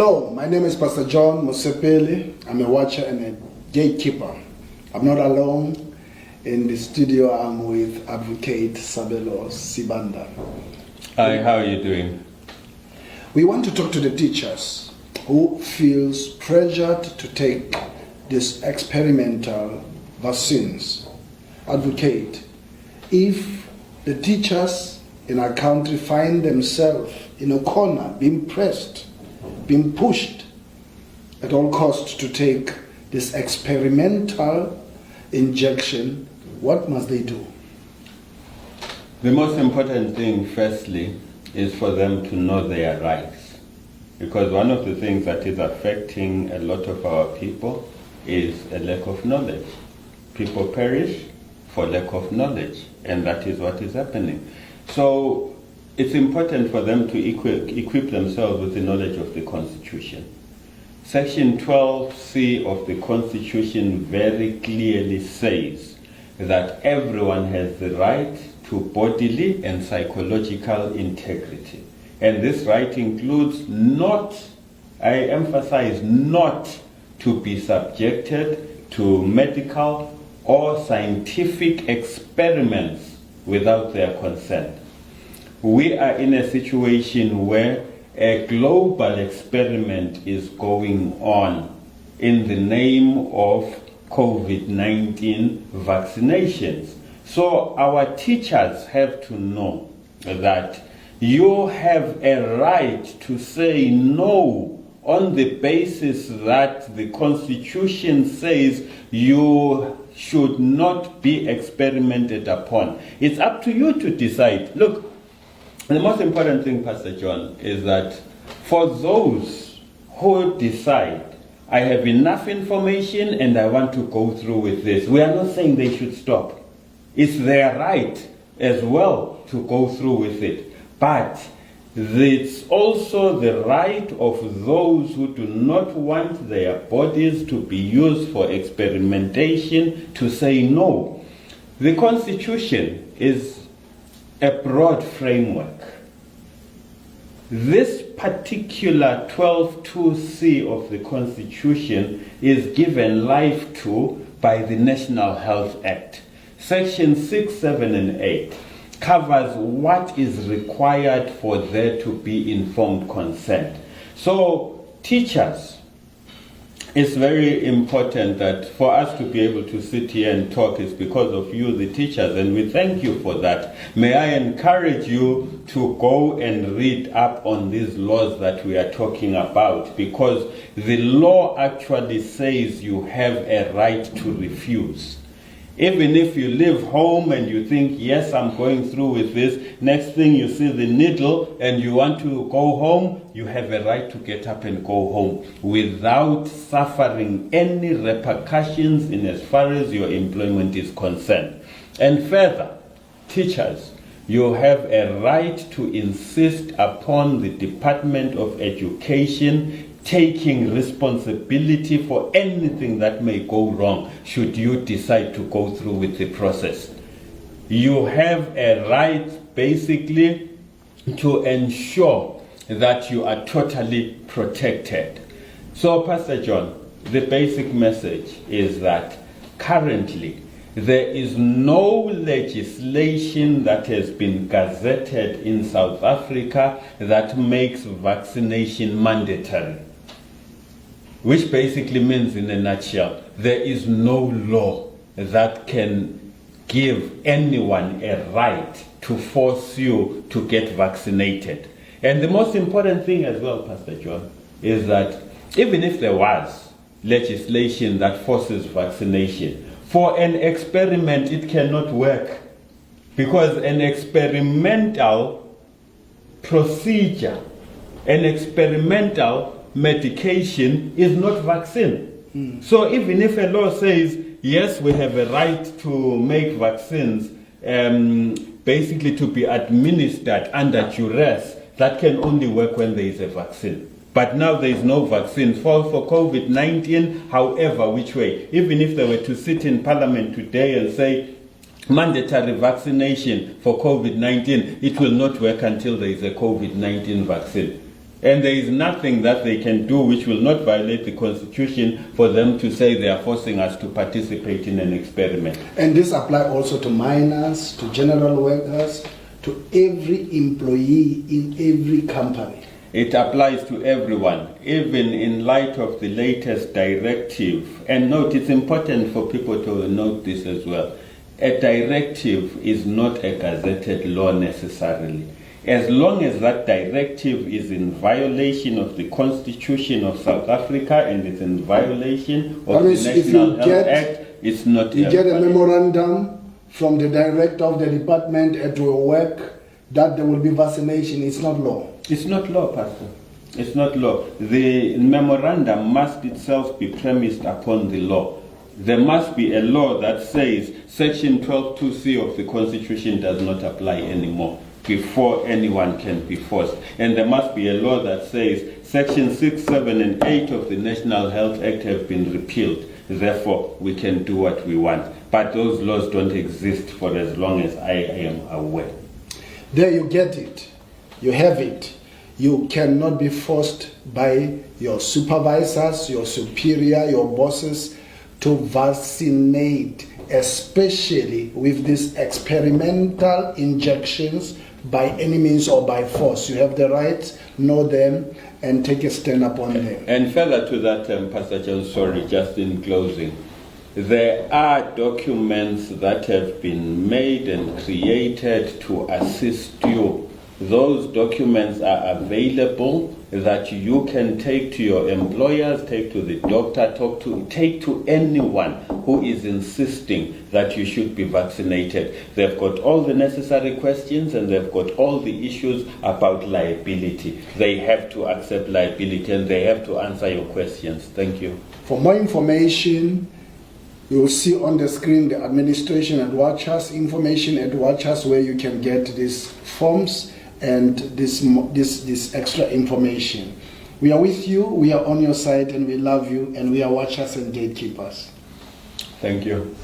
Hello, my name is Pastor John Mosepele. I'm a watcher and a gatekeeper. I'm not alone in the studio. I'm with Advocate Sabelo Sibanda. Hi, how are you doing? We want to talk to the teachers who feels pressured to take these experimental vaccines. Advocate, if the teachers in our country find themselves in a corner, being pressed, being pushed at all costs to take this experimental injection, what must they do? The most important thing, firstly, is for them to know their rights. Because one of the things that is affecting a lot of our people is a lack of knowledge. People perish for lack of knowledge, and that is what is happening. So it's important for them to equip themselves with the knowledge of the Constitution. Section 12C of the Constitution very clearly says that everyone has the right to bodily and psychological integrity. And this right includes not, I emphasize, not to be subjected to medical or scientific experiments without their consent. We are in a situation where a global experiment is going on in the name of COVID-19 vaccinations. So our teachers have to know that you have a right to say no on the basis that the Constitution says you should not be experimented upon. It's up to you to decide. Look, the most important thing, Pastor John, is that for those who decide, I have enough information and I want to go through with this, we are not saying they should stop. It's their right as well to go through with it. But it's also the right of those who do not want their bodies to be used for experimentation to say no. The Constitution is a broad framework. This particular 12.2c of the Constitution is given life to by the National Health Act. Section 6, 7, and 8 covers what is required for there to be informed consent. So, teachers, it's very important that for us to be able to sit here and talk is because of you, the teachers, and we thank you for that. May I encourage you to go and read up on these laws that we are talking about, because the law actually says you have a right to refuse. Even if you leave home and you think, yes, I'm going through with this, next thing you see the needle and you want to go home, you have a right to get up and go home without suffering any repercussions in as far as your employment is concerned. And further, teachers, you have a right to insist upon the Department of Education taking responsibility for anything that may go wrong should you decide to go through with the process. You have a right basically to ensure that you are totally protected. So, Pastor John, the basic message is that currently there is no legislation that has been gazetted in South Africa that makes vaccination mandatory. Which basically means, in a nutshell, there is no law that can give anyone a right to force you to get vaccinated. And the most important thing as well, Pastor John, is that even if there was legislation that forces vaccination, for an experiment it cannot work, because an experimental procedure, an experimental medication is not vaccine. So even if a law says, yes, we have a right to make vaccines basically to be administered under duress, that can only work when there is a vaccine. But now there is no vaccine for COVID-19, however, which way. Even if they were to sit in Parliament today and say, mandatory vaccination for COVID-19, it will not work until there is a COVID-19 vaccine. And there is nothing that they can do which will not violate the Constitution for them to say they are forcing us to participate in an experiment. And this applies also to miners, to general workers, to every employee in every company. It applies to everyone, even in light of the latest directive. And note, it's important for people to note this as well. A directive is not a gazetted law necessarily. As long as that directive is in violation of the Constitution of South Africa and it's in violation of the National Health Act, it's not. You get a memorandum from the director of the department at your work that there will be vaccination. It's not law. It's not law, Pastor. It's not law. The memorandum must itself be premised upon the law. There must be a law that says Section 12(2)(c) of the Constitution does not apply anymore before anyone can be forced. And there must be a law that says Section 6, 7, and 8 of the National Health Act have been repealed. Therefore, we can do what we want. But those laws don't exist for as long as I am aware. There you get it. You have it. You cannot be forced by your supervisors, your superior, your bosses to vaccinate, especially with these experimental injections by any means or by force. You have the right, know them, and take a stand upon them. And further to that, Pastor John, sorry, just in closing, there are documents that have been made and created to assist you. Those documents are available that you can take to your employers, take to the doctor, take to anyone who is insisting that you should be vaccinated. They've got all the necessary questions and they've got all the issues about liability. They have to accept liability and they have to answer your questions. Thank you. For more information, you will see on the screen the administration at Watchers, information at Watchers, where you can get these forms and this extra information. We are with you, we are on your side, and we love you, and we are Watchers and Gatekeepers. Thank you.